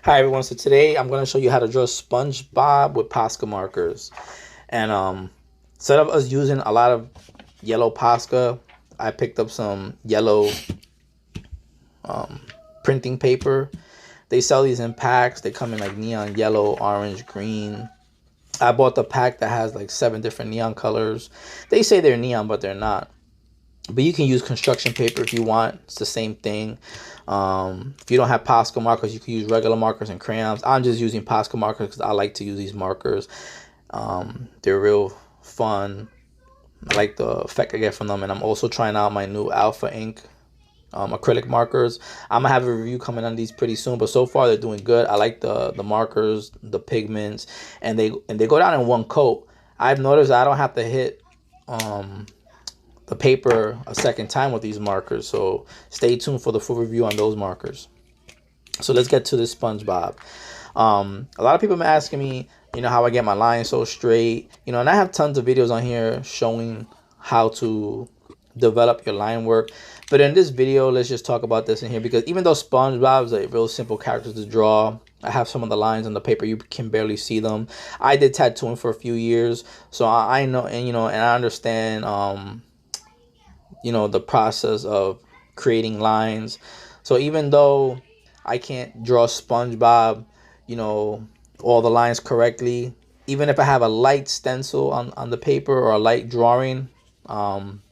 Hi everyone, so today I'm going to show you how to draw SpongeBob with Posca markers. And instead of us using a lot of yellow Posca, I picked up some yellow printing paper. They sell these in packs. They come in like neon yellow, orange, green. I bought the pack that has like 7 different neon colors. They say they're neon, but they're not. But you can use construction paper if you want. It's the same thing. If you don't have Posca markers, you can use regular markers and crayons. I'm just using Posca markers because I like to use these markers. They're real fun. I like the effect I get from them. And I'm also trying out my new Alpha Ink acrylic markers. I'm gonna have a review coming on these pretty soon, but so far they're doing good. I like the markers, the pigments, and they go down in one coat. I've noticed I don't have to hit the paper a second time with these markers, so stay tuned for the full review on those markers. So let's get to this SpongeBob. A lot of people have been asking me, how I get my lines so straight, and I have tons of videos on here showing how to develop your line work. But in this video, let's just talk about this in here, because even though SpongeBob is a real simple character to draw, I have some of the lines on the paper, you can barely see them. I did tattooing for a few years, so I know, and I understand the process of creating lines. So even though I can't draw SpongeBob, all the lines correctly, even if I have a light stencil on the paper or a light drawing, I'm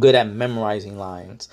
good at memorizing lines,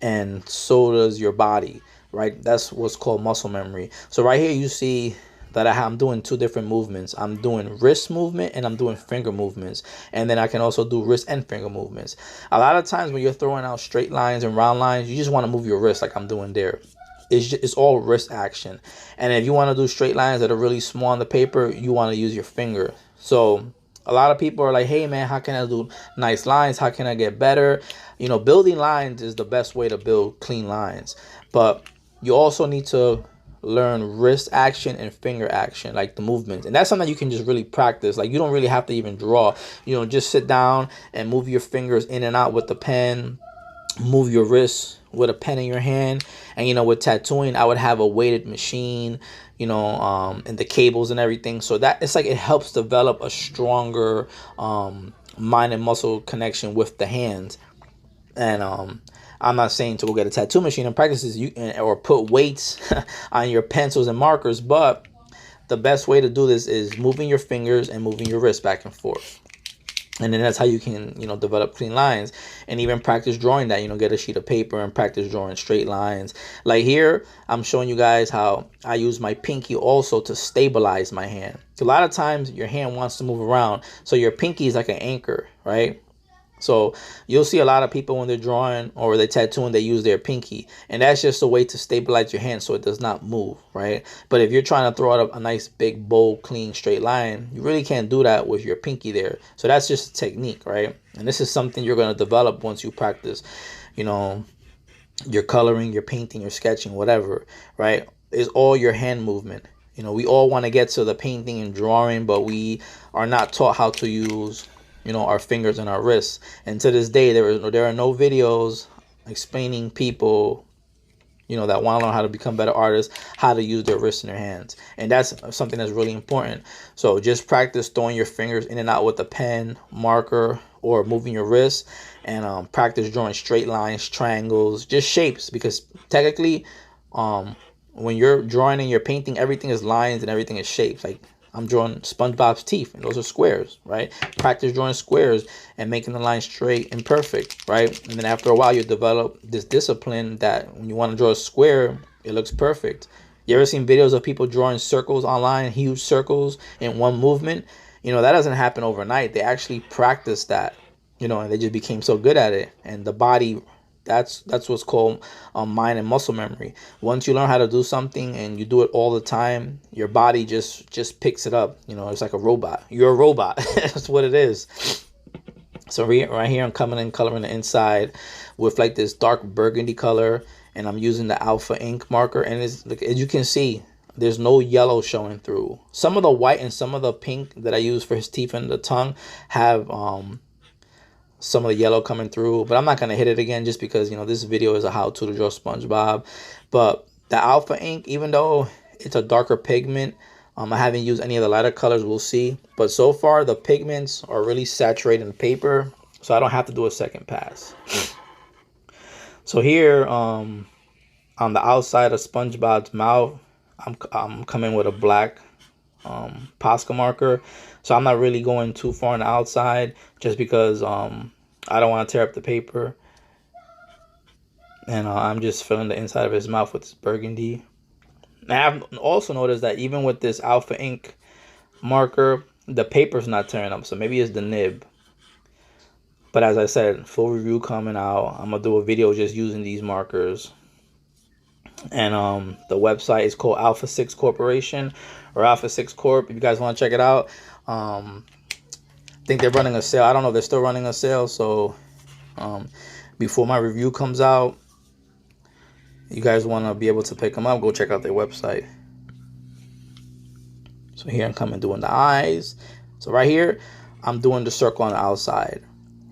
and so does your body, right? That's what's called muscle memory. So right here you see that I'm doing 2 different movements. I'm doing wrist movement and I'm doing finger movements, and then I can also do wrist and finger movements. A lot of times when you're throwing out straight lines and round lines, you just want to move your wrist like I'm doing there. It's all wrist action. And if you want to do straight lines that are really small on the paper, you want to use your finger. So a lot of people are like, hey man, how can I do nice lines? How can I get better? Building lines is the best way to build clean lines. But you also need to learn wrist action and finger action, like the movements. And that's something you can just really practice. Like, you don't really have to even draw. Just sit down and move your fingers in and out with the pen. Move your wrists with a pen in your hand. And with tattooing, I would have a weighted machine, and the cables and everything, so that it's like it helps develop a stronger mind and muscle connection with the hands. And I'm not saying to go get a tattoo machine and practice this, or put weights on your pencils and markers, but the best way to do this is moving your fingers and moving your wrist back and forth. And then that's how you can, develop clean lines, and even practice drawing that. Get a sheet of paper and practice drawing straight lines. Like here, I'm showing you guys how I use my pinky also to stabilize my hand. So a lot of times your hand wants to move around, so your pinky is like an anchor, right? So you'll see a lot of people when they're drawing or they're tattooing, they use their pinky, and that's just a way to stabilize your hand so it does not move, right? But if you're trying to throw out a nice big bold clean straight line, you really can't do that with your pinky there. So that's just a technique, right? And this is something you're going to develop once you practice, your coloring, your painting, your sketching, whatever, right? Is all your hand movement. We all want to get to the painting and drawing, but we are not taught how to use our fingers and our wrists. And to this day, there are no videos explaining people that want to learn how to become better artists, how to use their wrists and their hands. And that's something that's really important. So just practice throwing your fingers in and out with a pen, marker, or moving your wrists, and practice drawing straight lines, triangles, just shapes, because technically when you're drawing and you're painting, everything is lines and everything is shapes. Like, I'm drawing SpongeBob's teeth, and those are squares, right? Practice drawing squares and making the line straight and perfect, right? And then after a while, you develop this discipline that when you want to draw a square, it looks perfect. You ever seen videos of people drawing circles online, huge circles in one movement? That doesn't happen overnight. They actually practice that, and they just became so good at it. And the body, that's what's called mind and muscle memory. Once you learn how to do something and you do it all the time, your body just picks it up. It's like a robot. You're a robot. That's what it is. So right here, I'm coming in coloring the inside with like this dark burgundy color, and I'm using the Alpha Ink marker. And as you can see, there's no yellow showing through. Some of the white and some of the pink that I use for his teeth and the tongue have some of the yellow coming through, but I'm not going to hit it again just because this video is a how-to to draw SpongeBob. But the Alpha Ink, even though it's a darker pigment. I haven't used any of the lighter colors, we'll see. But so far the pigments are really saturating the paper, so I don't have to do a second pass. So here on the outside of SpongeBob's mouth, I'm coming with a black posca marker. So I'm not really going too far on the outside, just because I don't want to tear up the paper. And I'm just filling the inside of his mouth with this burgundy. And I've also noticed that even with this Alpha Ink marker, the paper's not tearing up. So maybe it's the nib. But as I said, full review coming out. I'm going to do a video just using these markers. And the website is called Alpha 6 Corporation, or Alpha 6 Corp, if you guys want to check it out. I think they're running a sale. I don't know if they're still running a sale. So before my review comes out, you guys want to be able to pick them up, go check out their website. So here I'm coming doing the eyes. So right here, I'm doing the circle on the outside,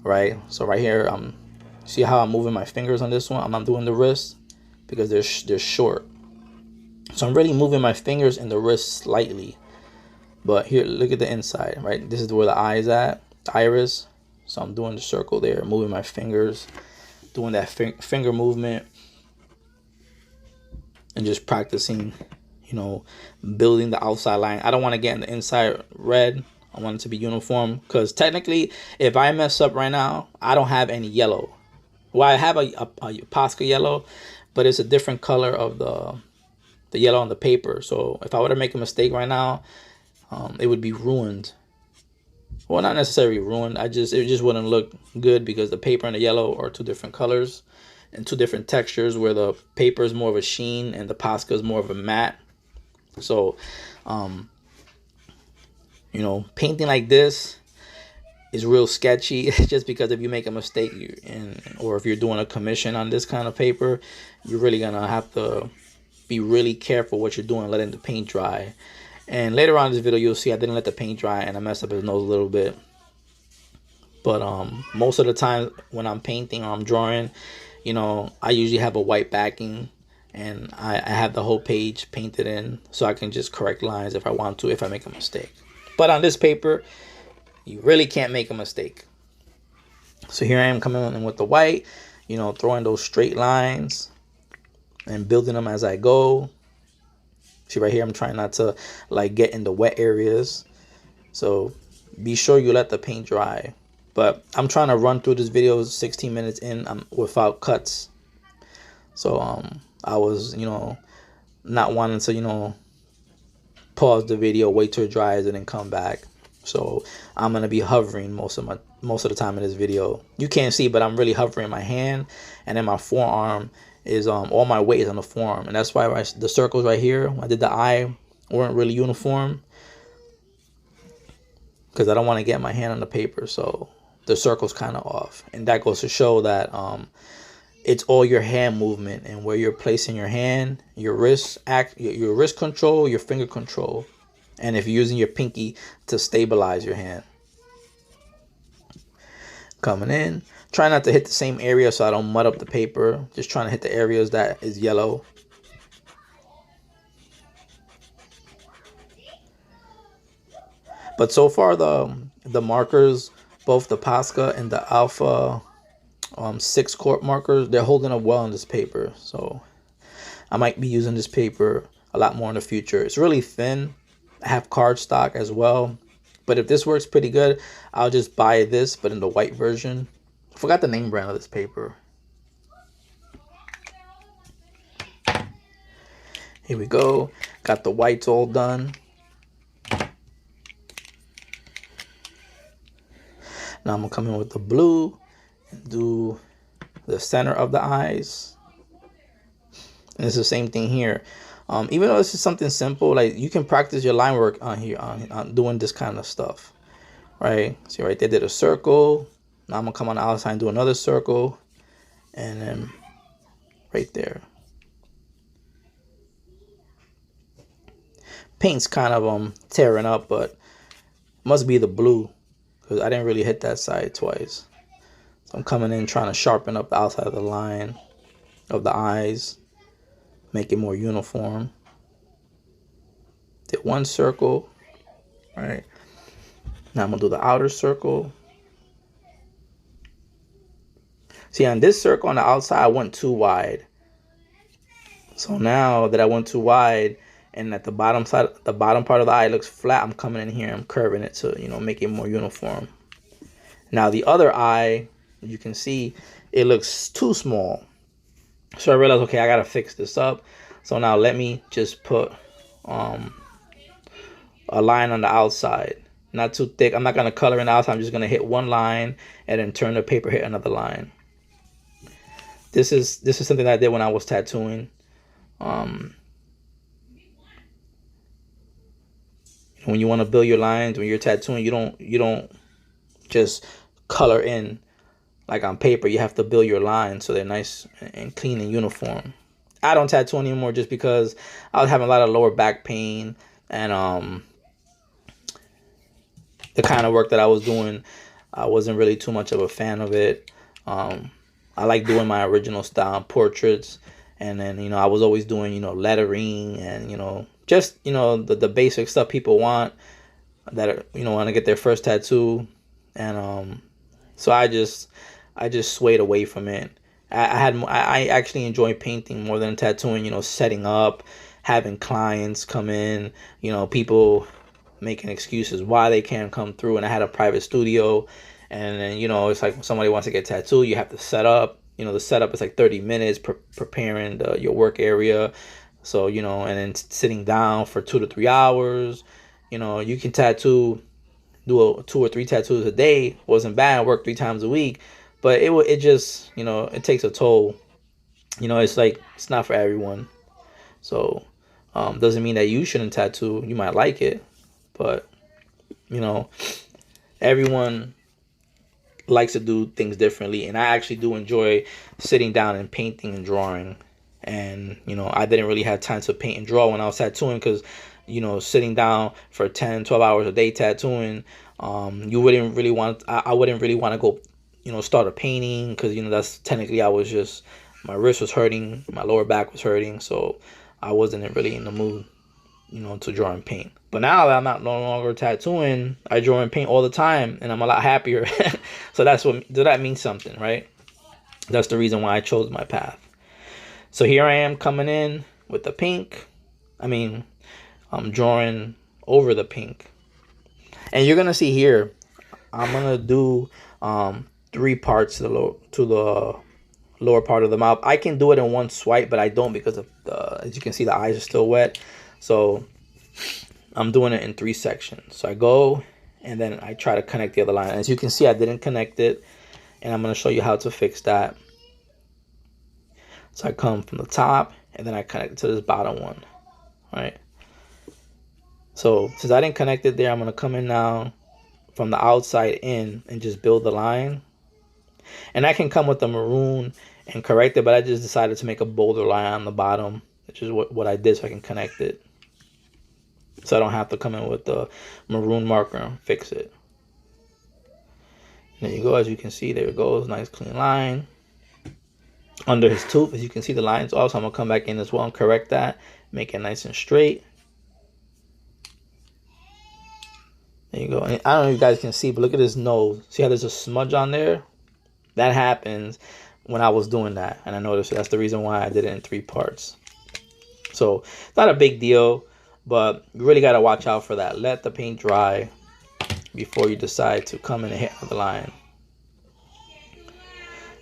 right? So right here, see how I'm moving my fingers on this one? I'm not doing the wrist because they're short. So I'm really moving my fingers and the wrist slightly. But here, look at the inside, right? This is where the eye is at, the iris. So I'm doing the circle there, moving my fingers, doing that finger movement. And just practicing, you know, building the outside line. I don't want to get in the inside red. I want it to be uniform, because technically, if I mess up right now, I don't have any yellow. Well, I have a posca yellow, but it's a different color of the yellow on the paper. So if I were to make a mistake right now, it would be ruined. Well, not necessarily ruined. It just wouldn't look good, because the paper and the yellow are two different colors and two different textures, where the paper is more of a sheen and the posca is more of a matte. So, you know, painting like this is real sketchy, just because if you make a mistake, or if you're doing a commission on this kind of paper, you're really gonna have to be really careful what you're doing, letting the paint dry. And later on in this video, you'll see I didn't let the paint dry and I messed up his nose a little bit. But most of the time when I'm painting or I'm drawing, you know, I usually have a white backing, and I have the whole page painted in, so I can just correct lines if I want to, if I make a mistake. But on this paper, you really can't make a mistake. So here I am coming in with the white, you know, throwing those straight lines and building them as I go. See right here, I'm trying not to like get in the wet areas. So be sure you let the paint dry. But I'm trying to run through this video 16 minutes in without cuts. So I was, you know, not wanting to, you know, pause the video, wait till it dries, and then come back. So I'm gonna be hovering most of the time in this video. You can't see, but I'm really hovering my hand, and then my forearm is all my weight is on the forearm, and that's why the circles right here, I did the eye, weren't really uniform, because I don't want to get my hand on the paper. So the circle's kind of off, and that goes to show that it's all your hand movement and where you're placing your hand, your wrist control, your finger control, and if you're using your pinky to stabilize your hand. Coming in, try not to hit the same area so I don't mud up the paper. Just trying to hit the areas that is yellow. But so far the markers, both the Posca and the Alpha 6 Corp markers, they're holding up well on this paper. So I might be using this paper a lot more in the future. It's really thin. I have cardstock as well. But if this works pretty good, I'll just buy this, but in the white version. I forgot the name brand of this paper. Here we go. Got the whites all done. Now I'm going to come in with the blue and do the center of the eyes. And it's the same thing here. Even though this is something simple, like you can practice your line work on here on doing this kind of stuff, right? See right there, did a circle. Now I'm gonna come on the outside and do another circle, and then right there. Paint's kind of tearing up, but must be the blue, because I didn't really hit that side twice. So I'm coming in trying to sharpen up the outside of the line of the eyes, make it more uniform. one circle. All right. Now I'm gonna do the outer circle. See, on this circle on the outside, I went too wide. So now that I went too wide, and at the bottom side, the bottom part of the eye looks flat, I'm coming in here, I'm curving it to, you know, make it more uniform. Now the other eye, you can see, it looks too small. So I realized, okay, I gotta fix this up. So now let me just put a line on the outside, not too thick. I'm not gonna color in the outside. I'm just gonna hit one line and then turn the paper, hit another line. This is something that I did when I was tattooing. When you want to build your lines, when you're tattooing, you don't just color in like on paper. You have to build your lines so they're nice and clean and uniform. I don't tattoo anymore just because I was having a lot of lower back pain, and the kind of work that I was doing, I wasn't really too much of a fan of it. I like doing my original style portraits, and then, you know, I was always doing, you know, lettering and, you know, just, you know, the basic stuff people want that are, you know, want to get their first tattoo. And so I just swayed away from it. I actually enjoy painting more than tattooing. You know, setting up, having clients come in, you know, people making excuses why they can't come through. And I had a private studio, and then, you know, it's like when somebody wants to get tattooed, you have to set up. You know, the setup is like 30 minutes preparing your work area. So, you know, and then sitting down for 2 to 3 hours. You know, you can do 2 or 3 tattoos a day. Wasn't bad. Work 3 times a week, but it just, you know, it takes a toll. You know, it's like, it's not for everyone. So doesn't mean that you shouldn't tattoo. You might like it, but, you know, everyone likes to do things differently, and I actually do enjoy sitting down and painting and drawing. And, you know, I didn't really have time to paint and draw when I was tattooing, because, you know, sitting down for 10-12 hours a day tattooing, you wouldn't really want, I wouldn't really want to go, you know, start a painting, because, you know, that's technically, I was just, my wrist was hurting, my lower back was hurting, so I wasn't really in the mood, you know, to draw and paint. But now that I'm not no longer tattooing, I draw and paint all the time, and I'm a lot happier. So that means something, right? That's the reason why I chose my path. So here I am coming in with the pink. I'm drawing over the pink. And you're gonna see here, I'm gonna do 3 parts to the lower part of the mouth. I can do it in one swipe, but I don't, because of as you can see, the eyes are still wet. So I'm doing it in 3 sections. So I go, and then I try to connect the other line. As you can see, I didn't connect it, and I'm gonna show you how to fix that. So I come from the top, and then I connect it to this bottom one. All right. So since I didn't connect it there, I'm gonna come in now from the outside in and just build the line. And I can come with the maroon and correct it, but I just decided to make a bolder line on the bottom, which is what I did, so I can connect it. So I don't have to come in with the maroon marker and fix it. There you go. As you can see, there it goes. Nice clean line. Under his tooth, as you can see, the lines also. I'm going to come back in as well and correct that. Make it nice and straight. There you go. And I don't know if you guys can see, but look at his nose. See how there's a smudge on there? That happens when I was doing that. And I noticed that's the reason why I did it in 3 parts. So it's not a big deal, but you really got to watch out for that. Let the paint dry before you decide to come in and hit the line.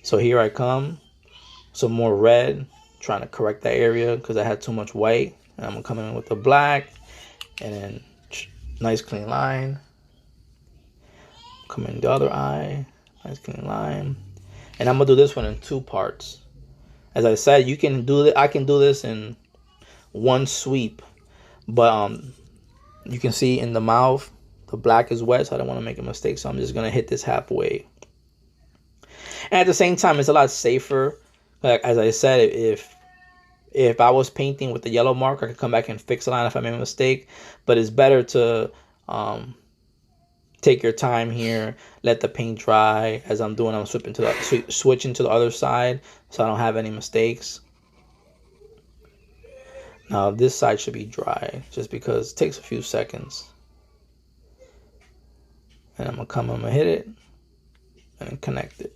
So here I come. Some more red, trying to correct that area because I had too much white. And I'm going to come in with the black, and then nice clean line. Come in the other eye, nice clean line. And I'm going to do this one in 2 parts. As I said, you can do it. I can do this in one sweep, but you can see in the mouth, the black is wet, so I don't want to make a mistake. So I'm just going to hit this halfway. And at the same time, it's a lot safer. Like, as I said, if I was painting with the yellow marker, I could come back and fix a line if I made a mistake. But it's better to take your time here, let the paint dry. As I'm doing, I'm switching to the other side, so I don't have any mistakes. Now this side should be dry just because it takes a few seconds. And I'm gonna hit it and connect it.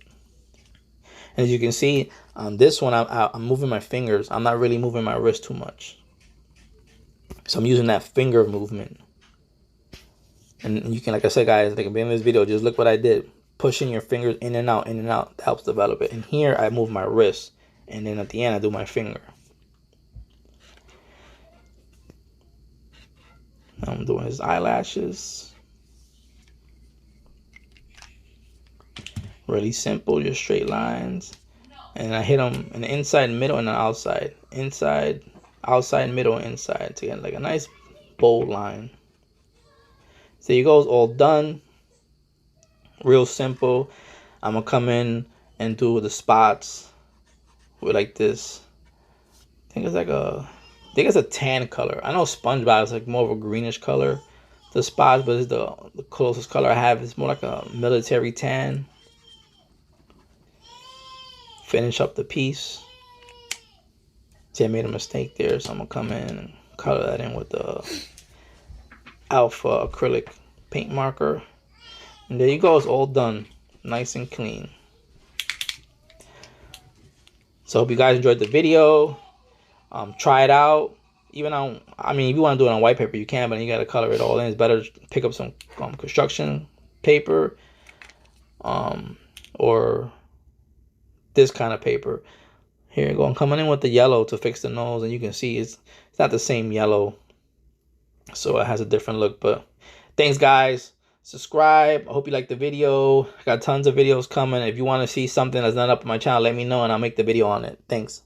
And as you can see on this one, I'm moving my fingers. I'm not really moving my wrist too much. So I'm using that finger movement. And you can, like I said, guys, like at the beginning of this video, just look what I did. Pushing your fingers in and out, that helps develop it. And here I move my wrist. And then at the end, I do my finger. Now I'm doing his eyelashes. Really simple, just straight lines. And I hit them in the inside, middle, and the outside. Inside, outside, middle, inside to get like a nice bold line. So there you go, it's all done. Real simple. I'm gonna come in and do the spots with like this. I think it's a tan color. I know SpongeBob is like more of a greenish color. The spots, but it's the closest color I have. It's more like a military tan. Finish up the piece. See, I made a mistake there, so I'm gonna come in and color that in with the Alpha acrylic paint marker. And there you go, it's all done. Nice and clean. So hope you guys enjoyed the video. Try it out. Even on, I mean, if you want to do it on white paper, you can, but you got to color it all in. It's better to pick up some construction paper, or this kind of paper. Here you go. I'm coming in with the yellow to fix the nose, and you can see it's not the same yellow, so it has a different look. But thanks, guys. Subscribe. I hope you like the video. I got tons of videos coming. If you want to see something that's not up on my channel, let me know and I'll make the video on it. Thanks.